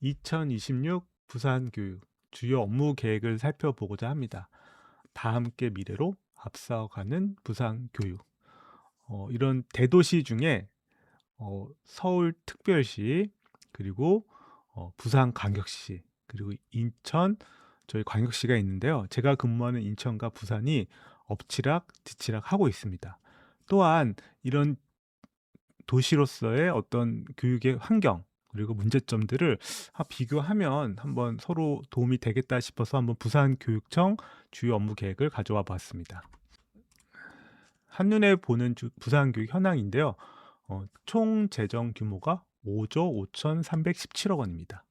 2026 부산교육 주요 업무 계획을 살펴보고자 합니다. 다 함께 미래로 앞서가는 부산교육. 이런 대도시 중에 서울특별시, 그리고 부산광역시, 그리고 인천 저희 광역시가 있는데요. 제가 근무하는 인천과 부산이 엎치락 뒤치락 하고 있습니다. 또한 이런 도시로서의 어떤 교육의 환경, 그리고 문제점들을 비교하면 한번 서로 도움이 되겠다 싶어서 한번 부산교육청 주요 업무 계획을 가져와 봤습니다. 한눈에 보는 부산교육 현황인데요. 총 재정 규모가 5조 5,317억 원입니다.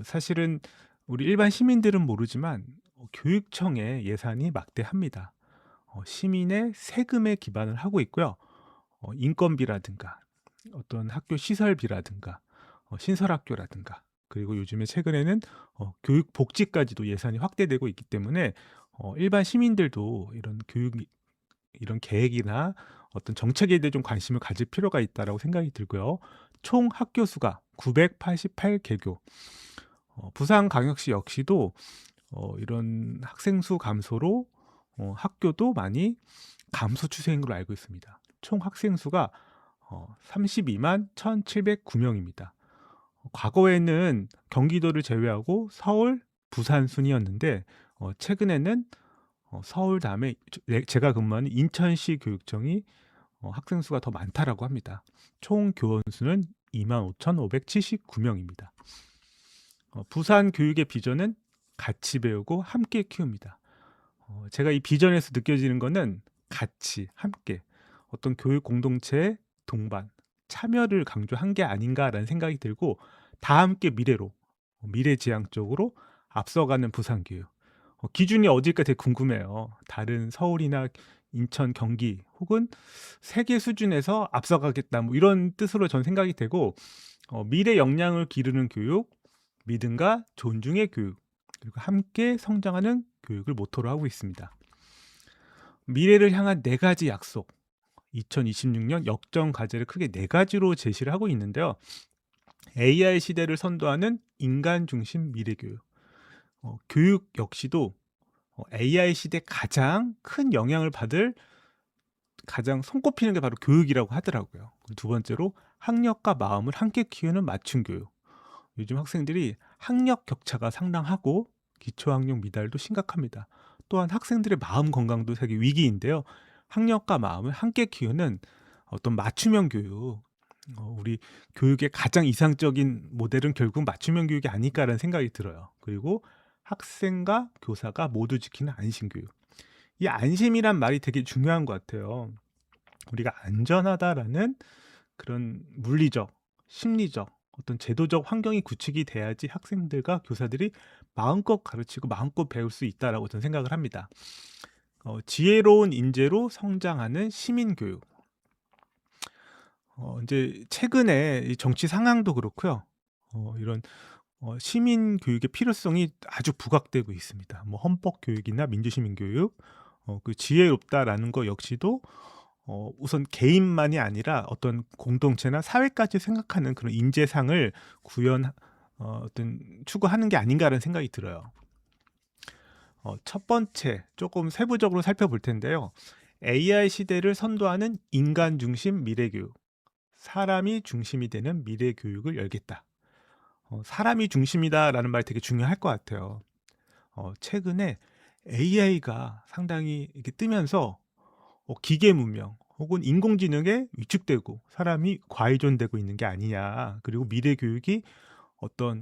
사실은 우리 일반 시민들은 모르지만 교육청의 예산이 막대합니다. 시민의 세금에 기반을 하고 있고요. 인건비라든가 어떤 학교 시설비라든가 신설학교라든가, 그리고 요즘에 최근에는 교육 복지까지도 예산이 확대되고 있기 때문에 일반 시민들도 이런 교육 이런 계획이나 어떤 정책에 대해 좀 관심을 가질 필요가 있다라고 생각이 들고요. 총 학교 수가 988개교. 부산광역시 역시도 이런 학생 수 감소로 학교도 많이 감소 추세인 걸로 알고 있습니다. 총 학생 수가 32만 1,709명입니다. 과거에는 경기도를 제외하고 서울, 부산 순이었는데 최근에는 서울 다음에 제가 근무하는 인천시 교육청이 학생 수가 더 많다라고 합니다. 총 교원 수는 25,579명입니다. 부산 교육의 비전은 같이 배우고 함께 키웁니다. 제가 이 비전에서 느껴지는 거는 같이 함께 어떤 교육 공동체의 동반, 참여를 강조한 게 아닌가라는 생각이 들고, 다 함께 미래로, 미래지향적으로 앞서가는 부산 교육. 기준이 어딜까 되게 궁금해요. 다른 서울이나 인천, 경기 혹은 세계 수준에서 앞서가겠다, 뭐 이런 뜻으로 전 생각이 되고, 미래 역량을 기르는 교육, 믿음과 존중의 교육, 그리고 함께 성장하는 교육을 모토로 하고 있습니다. 미래를 향한 네 가지 약속, 2026년 역정 과제를 크게 네 가지로 제시를 하고 있는데요. AI 시대를 선도하는 인간 중심 미래 교육. 교육 역시도 AI 시대 가장 큰 영향을 받을, 가장 손꼽히는 게 바로 교육이라고 하더라고요. 두 번째로 학력과 마음을 함께 키우는 맞춤 교육. 요즘 학생들이 학력 격차가 상당하고 기초학력 미달도 심각합니다. 또한 학생들의 마음 건강도 되게 위기인데요. 학력과 마음을 함께 키우는 어떤 맞춤형 교육, 우리 교육의 가장 이상적인 모델은 결국 맞춤형 교육이 아닐까라는 생각이 들어요. 그리고 학생과 교사가 모두 지키는 안심교육. 이 안심이란 말이 되게 중요한 것 같아요. 우리가 안전하다라는 그런 물리적, 심리적, 어떤 제도적 환경이 구축이 돼야지 학생들과 교사들이 마음껏 가르치고 마음껏 배울 수 있다라고 저는 생각을 합니다. 지혜로운 인재로 성장하는 시민교육. 이제 최근에 이 정치 상황도 그렇고요. 이런 시민 교육의 필요성이 아주 부각되고 있습니다. 뭐 헌법 교육이나 민주시민 교육, 그 지혜롭다라는 거 역시도 우선 개인만이 아니라 어떤 공동체나 사회까지 생각하는 그런 인재상을 어떤 추구하는 게 아닌가라는 생각이 들어요. 첫 번째 조금 세부적으로 살펴볼 텐데요. AI 시대를 선도하는 인간 중심 미래 교육. 사람이 중심이 되는 미래 교육을 열겠다. 사람이 중심이다라는 말이 되게 중요할 것 같아요. 최근에 AI가 상당히 이렇게 뜨면서 기계 문명 혹은 인공지능에 위축되고 사람이 과의존되고 있는 게 아니냐. 그리고 미래 교육이 어떤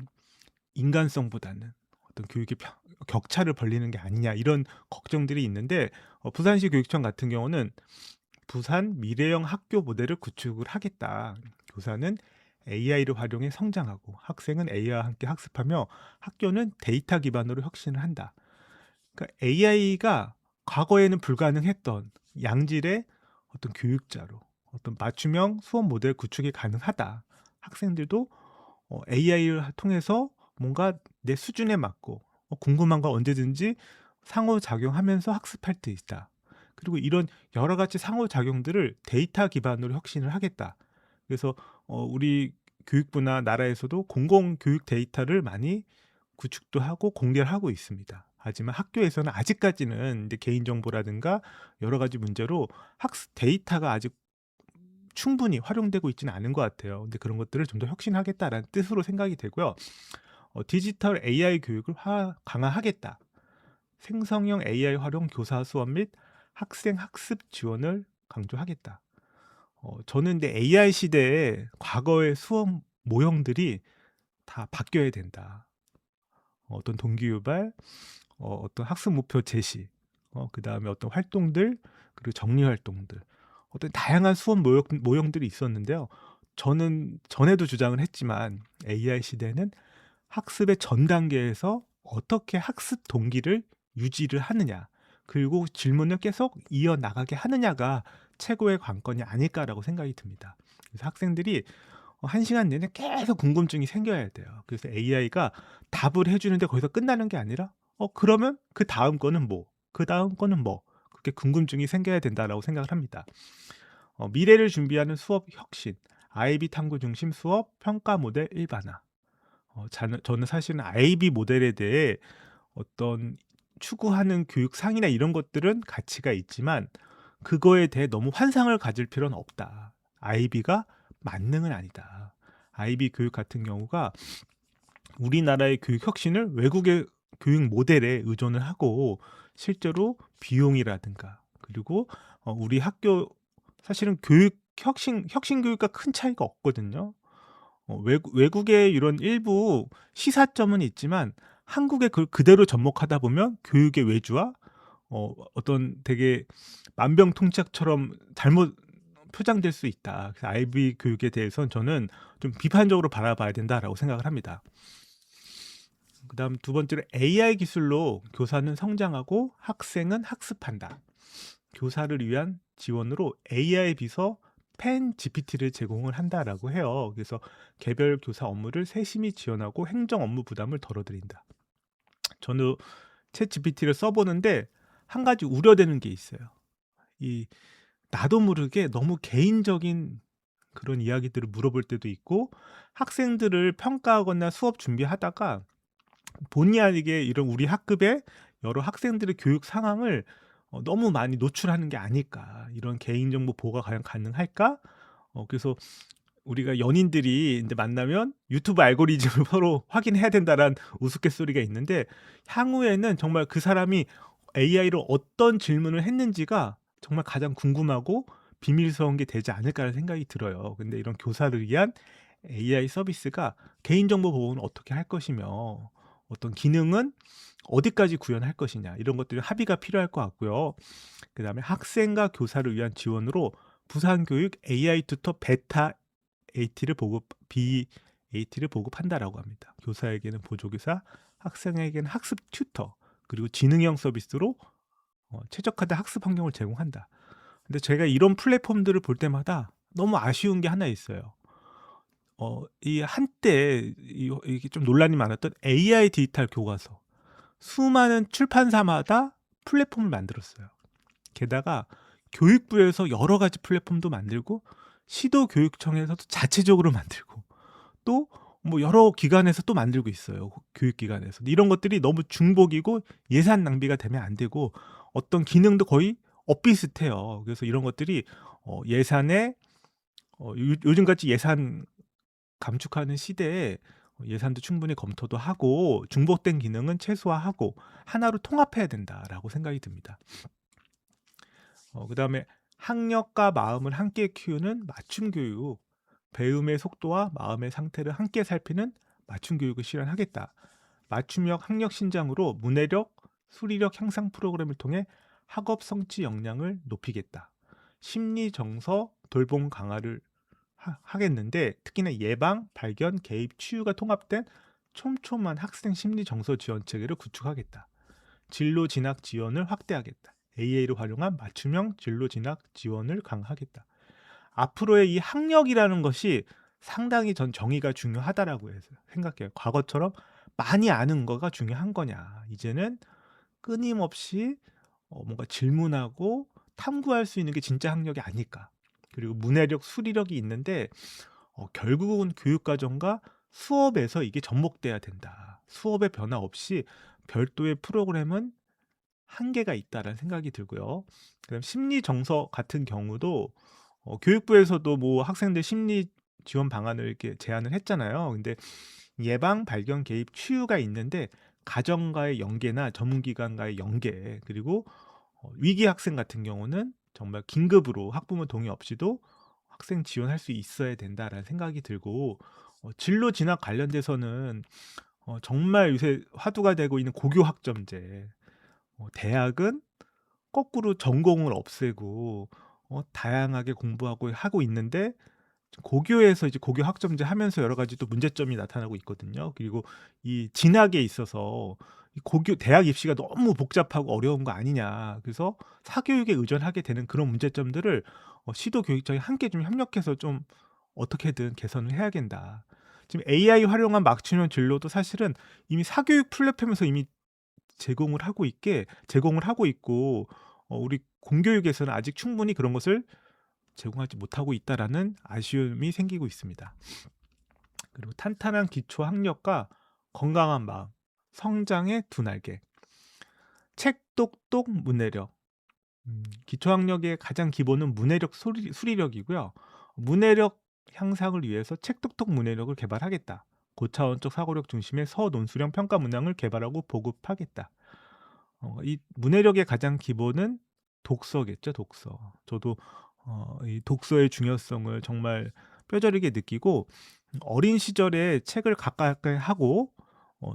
인간성보다는 어떤 교육의 격차를 벌리는 게 아니냐, 이런 걱정들이 있는데, 부산시 교육청 같은 경우는 부산 미래형 학교 모델을 구축을 하겠다. 교사는 AI를 활용해 성장하고 학생은 AI와 함께 학습하며 학교는 데이터 기반으로 혁신을 한다. 그러니까 AI가 과거에는 불가능했던 양질의 어떤 교육자로 어떤 맞춤형 수업 모델 구축이 가능하다. 학생들도 AI를 통해서 뭔가 내 수준에 맞고 궁금한 거 언제든지 상호작용하면서 학습할 수 있다. 그리고 이런 여러 가지 상호작용들을 데이터 기반으로 혁신을 하겠다. 그래서 우리 교육부나 나라에서도 공공교육 데이터를 많이 구축도 하고 공개를 하고 있습니다. 하지만 학교에서는 아직까지는 이제 개인정보라든가 여러 가지 문제로 학습 데이터가 아직 충분히 활용되고 있지는 않은 것 같아요. 근데 그런 것들을 좀 더 혁신하겠다라는 뜻으로 생각이 되고요. 디지털 AI 교육을 강화하겠다. 생성형 AI 활용 교사 수업 및 학생 학습 지원을 강조하겠다. 저는 근데 AI 시대에 과거의 수업 모형들이 다 바뀌어야 된다. 어떤 동기 유발, 어떤 학습 목표 제시, 그다음에 어떤 활동들, 그리고 정리 활동들, 어떤 다양한 수업 모형들이 있었는데요. 저는 전에도 주장을 했지만 AI 시대는 학습의 전 단계에서 어떻게 학습 동기를 유지를 하느냐, 그리고 질문을 계속 이어나가게 하느냐가 최고의 관건이 아닐까라고 생각이 듭니다. 그래서 학생들이 1시간 내내 계속 궁금증이 생겨야 돼요. 그래서 AI가 답을 해주는데 거기서 끝나는 게 아니라 그러면 그 다음 거는 뭐? 그 다음 거는 뭐? 그렇게 궁금증이 생겨야 된다라고 생각을 합니다. 미래를 준비하는 수업 혁신, IB 탐구 중심 수업 평가 모델 일반화. 저는 사실은 IB 모델에 대해 어떤 추구하는 교육상이나 이런 것들은 가치가 있지만 그거에 대해 너무 환상을 가질 필요는 없다. IB가 만능은 아니다. IB 교육 같은 경우가 우리나라의 교육 혁신을 외국의 교육 모델에 의존을 하고 실제로 비용이라든가 그리고 우리 학교 사실은 교육 혁신 교육과 큰 차이가 없거든요. 외국의 이런 일부 시사점은 있지만 한국에 그대로 접목하다 보면 교육의 외주화 어떤 되게 만병통치약처럼 잘못 표장될 수 있다. 그래서 IB 교육에 대해서는 저는 좀 비판적으로 바라봐야 된다라고 생각을 합니다. 그다음 두 번째로 AI 기술로 교사는 성장하고 학생은 학습한다. 교사를 위한 지원으로 AI 비서 펜 GPT를 제공을 한다라고 해요. 그래서 개별 교사 업무를 세심히 지원하고 행정 업무 부담을 덜어드린다. 저는 챗 GPT를 써보는데 한 가지 우려되는 게 있어요. 나도 모르게 너무 개인적인 그런 이야기들을 물어볼 때도 있고 학생들을 평가하거나 수업 준비하다가 본의 아니게 이런 우리 학급의 여러 학생들의 교육 상황을 너무 많이 노출하는 게 아닐까. 이런 개인정보 보호가 과연 가능할까? 그래서 우리가 연인들이 이제 만나면 유튜브 알고리즘을 서로 확인해야 된다는 우스갯소리가 있는데 향후에는 정말 그 사람이 AI로 어떤 질문을 했는지가 정말 가장 궁금하고 비밀스러운 게 되지 않을까라는 생각이 들어요. 근데 이런 교사를 위한 AI 서비스가 개인정보 보호는 어떻게 할 것이며 어떤 기능은 어디까지 구현할 것이냐 이런 것들이 합의가 필요할 것 같고요. 그다음에 학생과 교사를 위한 지원으로 부산교육 AI 튜터 베타 AT를 보급한다라고 합니다. 교사에게는 보조교사, 학생에게는 학습 튜터, 그리고 지능형 서비스로 최적화된 학습 환경을 제공한다. 근데 제가 이런 플랫폼들을 볼 때마다 너무 아쉬운 게 하나 있어요. 이 한때 이게 좀 논란이 많았던 AI 디지털 교과서. 수많은 출판사마다 플랫폼을 만들었어요. 게다가 교육부에서 여러 가지 플랫폼도 만들고 시도교육청에서도 자체적으로 만들고 또 뭐 여러 기관에서 또 만들고 있어요. 교육기관에서. 이런 것들이 너무 중복이고 예산 낭비가 되면 안 되고 어떤 기능도 거의 엇비슷해요. 그래서 이런 것들이 예산에 요즘같이 예산 감축하는 시대에 예산도 충분히 검토도 하고 중복된 기능은 최소화하고 하나로 통합해야 된다라고 생각이 듭니다. 그다음에 학력과 마음을 함께 키우는 맞춤 교육, 배움의 속도와 마음의 상태를 함께 살피는 맞춤 교육을 실현하겠다. 맞춤형 학력 신장으로 문해력, 수리력 향상 프로그램을 통해 학업 성취 역량을 높이겠다. 심리 정서 돌봄 강화를 하겠는데 특히나 예방, 발견, 개입, 치유가 통합된 촘촘한 학생 심리 정서 지원 체계를 구축하겠다. 진로 진학 지원을 확대하겠다. AI를 활용한 맞춤형 진로 진학 지원을 강화하겠다. 앞으로의 이 학력이라는 것이 상당히 전 정의가 중요하다라고 해서 생각해요. 과거처럼 많이 아는 거가 중요한 거냐. 이제는 끊임없이 뭔가 질문하고 탐구할 수 있는 게 진짜 학력이 아닐까. 그리고 문해력, 수리력이 있는데 결국은 교육과정과 수업에서 이게 접목돼야 된다. 수업의 변화 없이 별도의 프로그램은 한계가 있다라는 생각이 들고요. 그다음 심리 정서 같은 경우도 교육부에서도 뭐 학생들 심리 지원 방안을 이렇게 제안을 했잖아요. 근데 예방, 발견, 개입, 치유가 있는데 가정과의 연계나 전문기관과의 연계 그리고 위기 학생 같은 경우는 정말 긴급으로 학부모 동의 없이도 학생 지원할 수 있어야 된다라는 생각이 들고 진로 진학 관련돼서는 정말 요새 화두가 되고 있는 고교 학점제 대학은 거꾸로 전공을 없애고 다양하게 공부하고 하고 있는데 고교에서 이제 고교 학점제 하면서 여러 가지 또 문제점이 나타나고 있거든요. 그리고 이 진학에 있어서 이 고교 대학 입시가 너무 복잡하고 어려운 거 아니냐. 그래서 사교육에 의존하게 되는 그런 문제점들을 시도 교육청이 함께 좀 협력해서 좀 어떻게든 개선을 해야 된다. 지금 AI 활용한 맞춤형 진로도 사실은 이미 사교육 플랫폼에서 이미 제공을 하고 있고 우리 공교육에서는 아직 충분히 그런 것을 제공하지 못하고 있다라는 아쉬움이 생기고 있습니다. 그리고 탄탄한 기초 학력과 건강한 마음, 성장의 두 날개. 책, 똑똑, 문해력. 기초 학력의 가장 기본은 문해력 수리력이고요. 문해력 향상을 위해서 책, 똑똑, 문해력을 개발하겠다. 고차원적 사고력 중심의 서논술형 평가 문항을 개발하고 보급하겠다. 이 문해력의 가장 기본은 독서겠죠, 독서. 저도 이 독서의 중요성을 정말 뼈저리게 느끼고 어린 시절에 책을 가까이 하고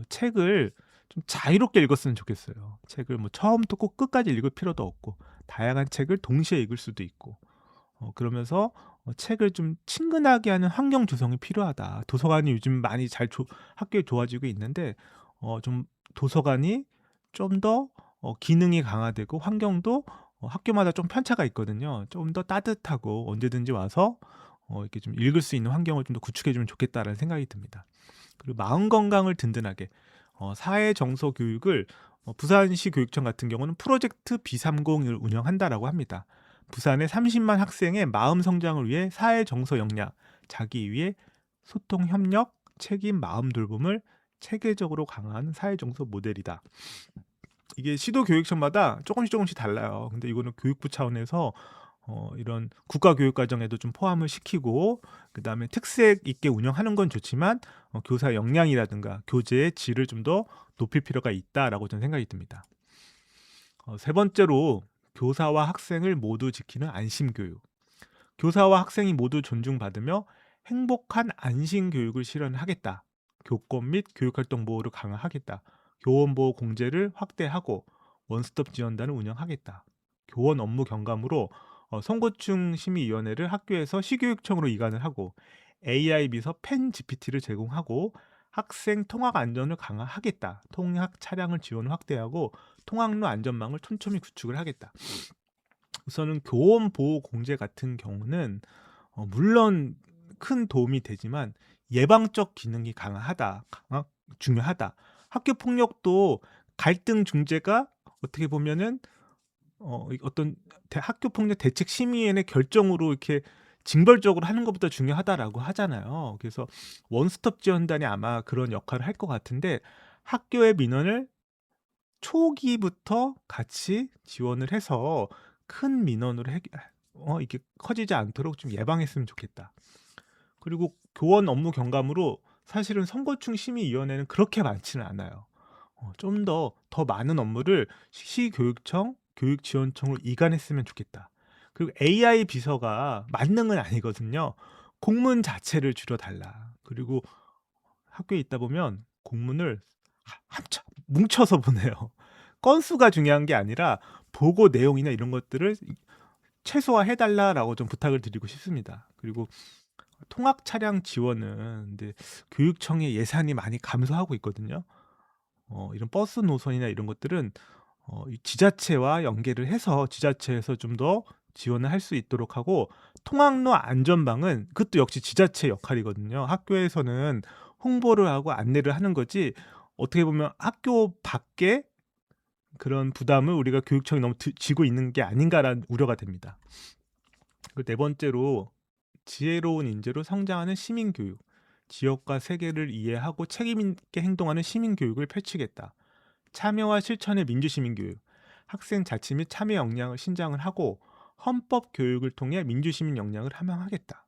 책을 좀 자유롭게 읽었으면 좋겠어요. 책을 뭐 처음부터 꼭 끝까지 읽을 필요도 없고 다양한 책을 동시에 읽을 수도 있고 그러면서 책을 좀 친근하게 하는 환경 조성이 필요하다. 도서관이 요즘 많이 학교에 좋아지고 있는데 좀 도서관이 좀 더 기능이 강화되고 환경도 학교마다 좀 편차가 있거든요. 좀 더 따뜻하고 언제든지 와서 이렇게 좀 읽을 수 있는 환경을 좀 더 구축해 주면 좋겠다라는 생각이 듭니다. 그리고 마음 건강을 든든하게 사회 정서 교육을 부산시 교육청 같은 경우는 프로젝트 B30을 운영한다라고 합니다. 부산의 30만 학생의 마음 성장을 위해 사회 정서 역량, 자기 이해, 소통 협력, 책임, 마음 돌봄을 체계적으로 강화하는 사회 정서 모델이다. 이게 시도 교육청마다 조금씩 달라요. 근데 이거는 교육부 차원에서 이런 국가교육과정에도 좀 포함을 시키고 그다음에 특색 있게 운영하는 건 좋지만 교사 역량이라든가 교재의 질을 좀 더 높일 필요가 있다라고 저는 생각이 듭니다. 세 번째로 교사와 학생을 모두 지키는 안심교육. 교사와 학생이 모두 존중받으며 행복한 안심교육을 실현하겠다. 교권 및 교육활동 보호를 강화하겠다. 교원보호 공제를 확대하고 원스톱 지원단을 운영하겠다. 교원 업무 경감으로 선고충 심의위원회를 학교에서 시교육청으로 이관을 하고 AI 비서 펜 GPT를 제공하고 학생 통학 안전을 강화하겠다. 통학 차량을 지원 확대하고 통학로 안전망을 촘촘히 구축을 하겠다. 우선은 교원 보호 공제 같은 경우는 물론 큰 도움이 되지만 예방적 기능이 중요하다. 학교 폭력도 갈등 중재가 어떻게 보면은 어떤 학교 폭력 대책 심의위원회 결정으로 이렇게 징벌적으로 하는 것보다 중요하다라고 하잖아요. 그래서 원스톱 지원단이 아마 그런 역할을 할 것 같은데 학교의 민원을 초기부터 같이 지원을 해서 큰 민원으로 이게 커지지 않도록 좀 예방했으면 좋겠다. 그리고 교원 업무 경감으로 사실은 선거충 심의위원회는 그렇게 많지는 않아요. 좀 더 많은 업무를 시교육청, 교육지원청으로 이관했으면 좋겠다. 그리고 AI 비서가 만능은 아니거든요. 공문 자체를 줄여달라. 그리고 학교에 있다 보면 공문을 뭉쳐서 보내요. 건수가 중요한 게 아니라 보고 내용이나 이런 것들을 최소화해달라라고 좀 부탁을 드리고 싶습니다. 그리고 통학 차량 지원은 근데 교육청의 예산이 많이 감소하고 있거든요. 이런 버스 노선이나 이런 것들은 이 지자체와 연계를 해서 지자체에서 좀 더 지원을 할 수 있도록 하고 통학로 안전망은 그것도 역시 지자체 역할이거든요. 학교에서는 홍보를 하고 안내를 하는 거지 어떻게 보면 학교 밖에 그런 부담을 우리가 교육청이 너무 지고 있는 게 아닌가라는 우려가 됩니다. 그 네 번째로 지혜로운 인재로 성장하는 시민교육, 지역과 세계를 이해하고 책임있게 행동하는 시민교육을 펼치겠다. 참여와 실천의 민주시민교육, 학생 자치 및 참여 역량을 신장을 하고 헌법 교육을 통해 민주시민 역량을 함양하겠다.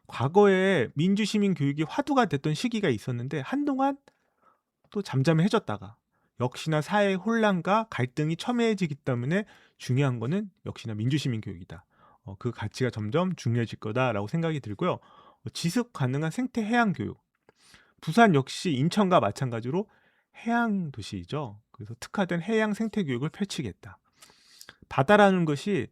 과거에 민주시민 교육이 화두가 됐던 시기가 있었는데 한동안 또 잠잠해졌다가 역시나 사회 혼란과 갈등이 첨예해지기 때문에 중요한 거는 역시나 민주시민 교육이다. 그 가치가 점점 중요해질 거다라고 생각이 들고요. 지속 가능한 생태 해양 교육. 부산 역시 인천과 마찬가지로 해양 도시이죠. 그래서 특화된 해양 생태 교육을 펼치겠다. 바다라는 것이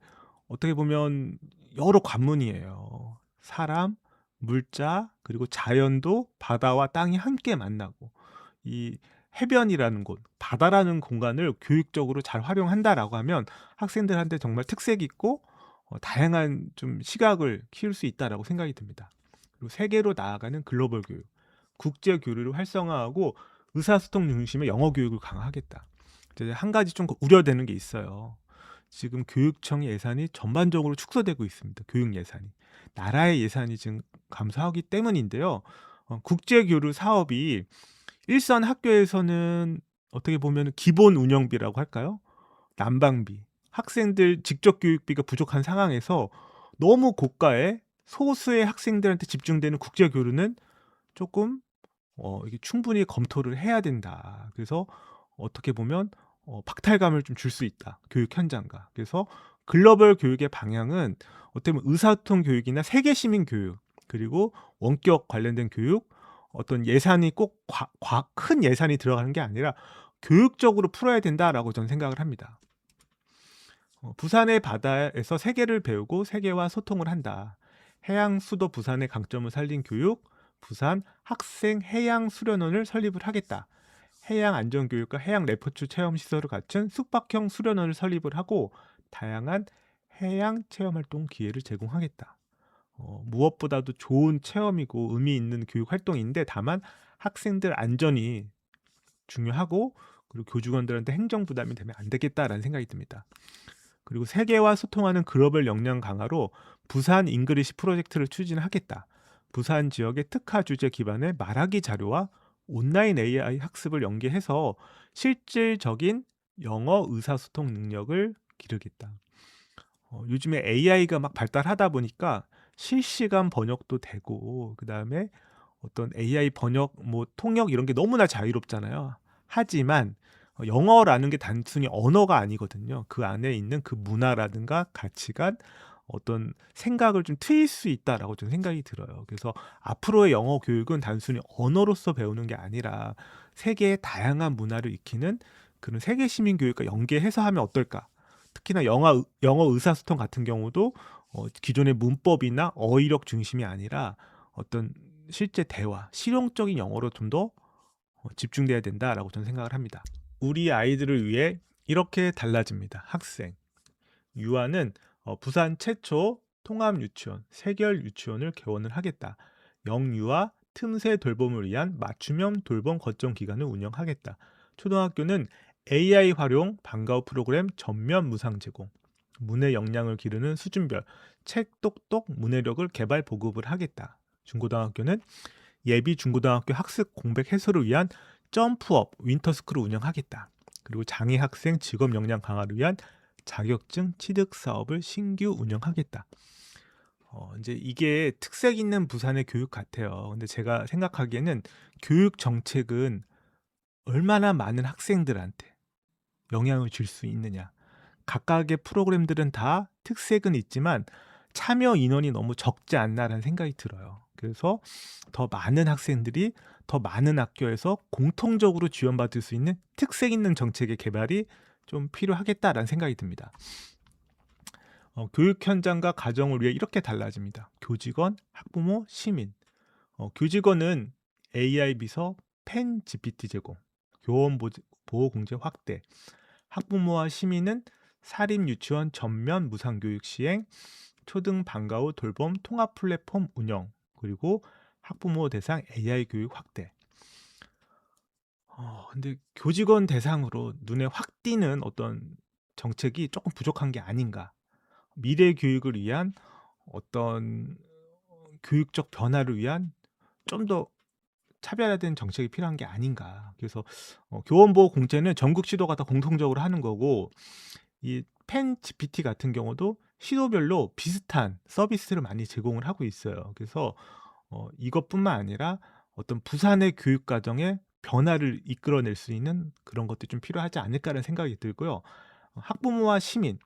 어떻게 보면 여러 관문이에요. 사람, 물자, 그리고 자연도 바다와 땅이 함께 만나고 이 해변이라는 곳, 바다라는 공간을 교육적으로 잘 활용한다라고 하면 학생들한테 정말 특색 있고 다양한 좀 시각을 키울 수 있다라고 생각이 듭니다. 그리고 세계로 나아가는 글로벌 교육, 국제 교류를 활성화하고 의사소통 중심의 영어 교육을 강화하겠다. 이제 한 가지 좀 우려되는 게 있어요. 지금 교육청 예산이 전반적으로 축소되고 있습니다. 교육 예산이. 나라의 예산이 지금 감소하기 때문인데요. 국제 교류 사업이 일선 학교에서는 어떻게 보면 기본 운영비라고 할까요? 난방비, 학생들 직접 교육비가 부족한 상황에서 너무 고가의 소수의 학생들한테 집중되는 국제 교류는 조금 이게 충분히 검토를 해야 된다. 그래서 어떻게 보면 박탈감을 좀 줄 수 있다. 교육 현장과. 그래서 글로벌 교육의 방향은 어떻게 보면 의사소통 교육이나 세계 시민 교육, 그리고 원격 관련된 교육, 어떤 예산이 꼭 큰 예산이 들어가는 게 아니라 교육적으로 풀어야 된다라고 저는 생각을 합니다. 부산의 바다에서 세계를 배우고 세계와 소통을 한다. 해양 수도 부산의 강점을 살린 교육, 부산 학생 해양 수련원을 설립을 하겠다. 해양 안전교육과 해양 레포츠 체험 시설을 갖춘 숙박형 수련원을 설립을 하고 다양한 해양 체험 활동 기회를 제공하겠다. 무엇보다도 좋은 체험이고 의미 있는 교육 활동인데 다만 학생들 안전이 중요하고 그리고 교직원들한테 행정 부담이 되면 안 되겠다라는 생각이 듭니다. 그리고 세계와 소통하는 글로벌 역량 강화로 부산 잉글리시 프로젝트를 추진하겠다. 부산 지역의 특화 주제 기반의 말하기 자료와 온라인 AI 학습을 연계해서 실질적인 영어 의사소통 능력을 기르겠다. 요즘에 AI가 막 발달하다 보니까 실시간 번역도 되고 그다음에 어떤 AI 번역, 통역 이런 게 너무나 자유롭잖아요. 하지만 영어라는 게 단순히 언어가 아니거든요. 그 안에 있는 그 문화라든가 가치관, 어떤 생각을 좀 트일 수 있다라고 좀 생각이 들어요. 그래서 앞으로의 영어 교육은 단순히 언어로서 배우는 게 아니라 세계의 다양한 문화를 익히는 그런 세계 시민 교육과 연계해서 하면 어떨까? 특히나 영어 의사소통 같은 경우도 기존의 문법이나 어휘력 중심이 아니라 어떤 실제 대화, 실용적인 영어로 좀 더 집중돼야 된다라고 저는 생각을 합니다. 우리 아이들을 위해 이렇게 달라집니다. 학생. 유아는 부산 최초 통합 유치원, 세결 유치원을 개원을 하겠다. 영유아 틈새 돌봄을 위한 맞춤형 돌봄 거점 기관을 운영하겠다. 초등학교는 AI 활용 방과후 프로그램 전면 무상 제공. 문해 역량을 기르는 수준별 책 똑똑 문해력을 개발 보급을 하겠다. 중고등학교는 예비 중고등학교 학습 공백 해소를 위한 점프업 윈터스쿨을 운영하겠다. 그리고 장애 학생 직업 역량 강화를 위한 자격증 취득 사업을 신규 운영하겠다. 이제 이게 특색 있는 부산의 교육 같아요. 근데 제가 생각하기에는 교육 정책은 얼마나 많은 학생들한테 영향을 줄 수 있느냐. 각각의 프로그램들은 다 특색은 있지만 참여 인원이 너무 적지 않나라는 생각이 들어요. 그래서 더 많은 학생들이 더 많은 학교에서 공통적으로 지원받을 수 있는 특색 있는 정책의 개발이 좀 필요하겠다라는 생각이 듭니다. 교육 현장과 가정을 위해 이렇게 달라집니다. 교직원, 학부모, 시민. 교직원은 AI 비서, 펜 GPT 제공, 교원 보호 공제 확대. 학부모와 시민은 사립 유치원 전면 무상 교육 시행, 초등 방과후 돌봄 통합 플랫폼 운영, 그리고 학부모 대상 AI 교육 확대. 근데 교직원 대상으로 눈에 확 띄는 어떤 정책이 조금 부족한 게 아닌가. 미래 교육을 위한 어떤 교육적 변화를 위한 좀 더 차별화된 정책이 필요한 게 아닌가. 그래서 교원보호 공채는 전국 시도가 다 공통적으로 하는 거고, 이 펜GPT 같은 경우도 시도별로 비슷한 서비스를 많이 제공을 하고 있어요. 그래서 이것뿐만 아니라 어떤 부산의 교육 과정에 변화를 이끌어낼 수 있는 그런 것들이 좀 필요하지 않을까라는 생각이 들고요. 학부모와 시민,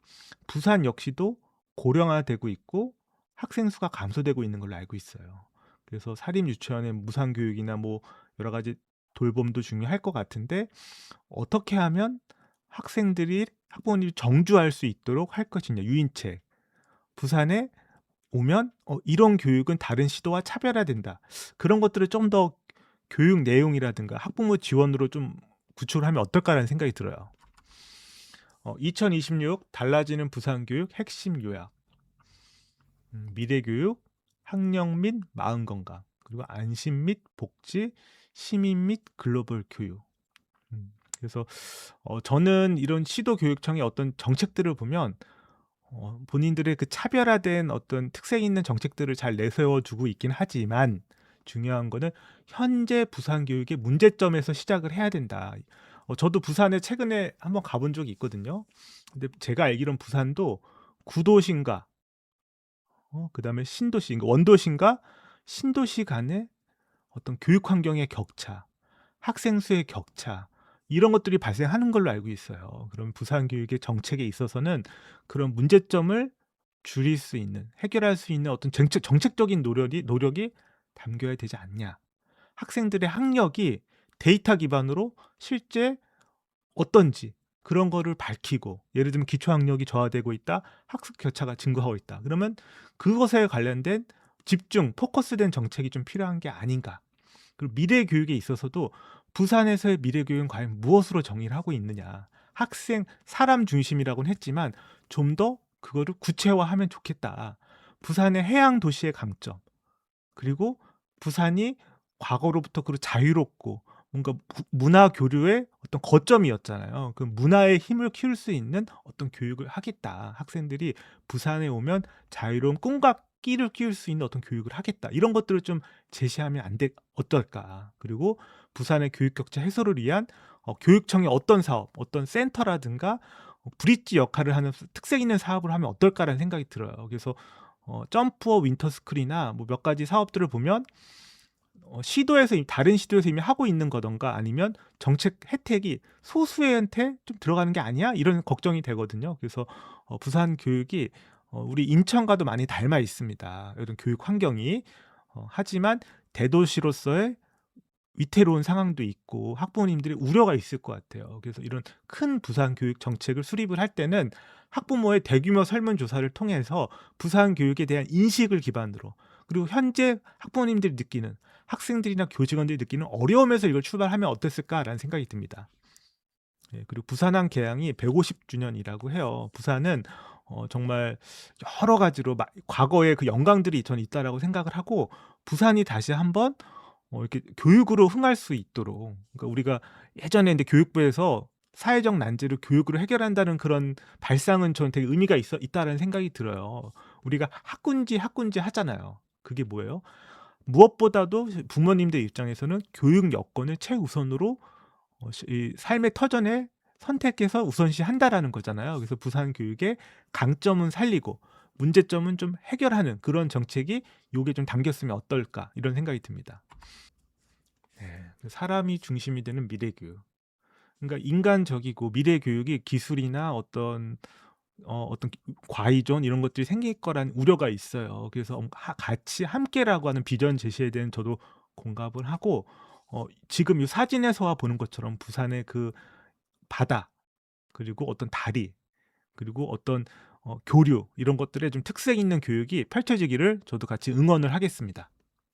부산 역시도 고령화되고 있고 학생 수가 감소되고 있는 걸로 알고 있어요. 그래서 사립 유치원의 무상 교육이나 뭐 여러 가지 돌봄도 중요할 것 같은데, 어떻게 하면 학생들이 학부모님이 정주할 수 있도록 할 것이냐. 유인책. 부산에 오면 이런 교육은 다른 시도와 차별화된다. 그런 것들을 좀 더 교육 내용이라든가 학부모 지원으로 좀 구축을 하면 어떨까라는 생각이 들어요. 2026 달라지는 부산 교육 핵심 요약. 미래 교육, 학령 및 마음 건강, 그리고 안심 및 복지, 시민 및 글로벌 교육. 그래서 저는 이런 시도교육청의 어떤 정책들을 보면 본인들의 그 차별화된 어떤 특색 있는 정책들을 잘 내세워 주고 있긴 하지만, 중요한 거는 현재 부산 교육의 문제점에서 시작을 해야 된다. 저도 부산에 최근에 한번 가본 적이 있거든요. 근데 제가 알기론 부산도 구도심과 그다음에 신도시, 그러니까 원도심과 신도시 간의 어떤 교육 환경의 격차, 학생 수의 격차, 이런 것들이 발생하는 걸로 알고 있어요. 그럼 부산 교육의 정책에 있어서는 그런 문제점을 줄일 수 있는, 해결할 수 있는 어떤 정책적인 노력이 담겨야 되지 않냐. 학생들의 학력이 데이터 기반으로 실제 어떤지 그런 거를 밝히고, 예를 들면 기초 학력이 저하되고 있다, 학습 격차가 증가하고 있다. 그러면 그것에 관련된 집중, 포커스된 정책이 좀 필요한 게 아닌가. 그리고 미래 교육에 있어서도 부산에서의 미래 교육은 과연 무엇으로 정의를 하고 있느냐. 학생, 사람 중심이라고는 했지만 좀 더 그거를 구체화하면 좋겠다. 부산의 해양 도시의 강점, 그리고 부산이 과거로부터 그 자유롭고 뭔가 문화 교류의 어떤 거점이었잖아요. 그 문화의 힘을 키울 수 있는 어떤 교육을 하겠다. 학생들이 부산에 오면 자유로운 꿈과 끼를 키울 수 있는 어떤 교육을 하겠다. 이런 것들을 좀 제시하면 어떨까. 그리고 부산의 교육 격차 해소를 위한 교육청의 어떤 사업, 어떤 센터라든가 브릿지 역할을 하는 특색 있는 사업을 하면 어떨까라는 생각이 들어요. 그래서 점프어 윈터스쿨이나 뭐 몇 가지 사업들을 보면 다른 시도에서 이미 하고 있는 거던가, 아니면 정책 혜택이 소수한테 좀 들어가는 게 아니야? 이런 걱정이 되거든요. 그래서 부산 교육이 우리 인천과도 많이 닮아 있습니다. 이런 교육 환경이. 하지만 대도시로서의 위태로운 상황도 있고 학부모님들의 우려가 있을 것 같아요. 그래서 이런 큰 부산 교육 정책을 수립을 할 때는 학부모의 대규모 설문조사를 통해서 부산 교육에 대한 인식을 기반으로, 그리고 현재 학부모님들이 느끼는, 학생들이나 교직원들이 느끼는 어려움에서 이걸 출발하면 어땠을까라는 생각이 듭니다. 그리고 부산항 개항이 150주년이라고 해요. 부산은 정말 여러 가지로 과거에 그 영광들이 저는 있다라고 생각을 하고, 부산이 다시 한번 이렇게 교육으로 흥할 수 있도록, 그러니까 우리가 예전에 근데 교육부에서 사회적 난제를 교육으로 해결한다는 그런 발상은 저는 되게 의미가 있다라는 생각이 들어요. 우리가 학군지 하잖아요. 그게 뭐예요? 무엇보다도 부모님들 입장에서는 교육 여건을 최우선으로 이 삶의 터전에 선택해서 우선시 한다라는 거잖아요. 그래서 부산 교육의 강점은 살리고 문제점은 좀 해결하는 그런 정책이 요게 좀 담겼으면 어떨까, 이런 생각이 듭니다. 사람이 중심이 되는 미래 교육. 그러니까 인간적이고 미래 교육이 기술이나 어떤 과이존 이런 것들이 생길 거란 우려가 있어요. 그래서 같이 함께라고 하는 비전 제시에 대한 저도 공감을 하고, 지금 이 사진에서 보는 것처럼 부산의 그 바다, 그리고 어떤 다리, 그리고 어떤 교류, 이런 것들에 좀 특색 있는 교육이 펼쳐지기를 저도 같이 응원을 하겠습니다.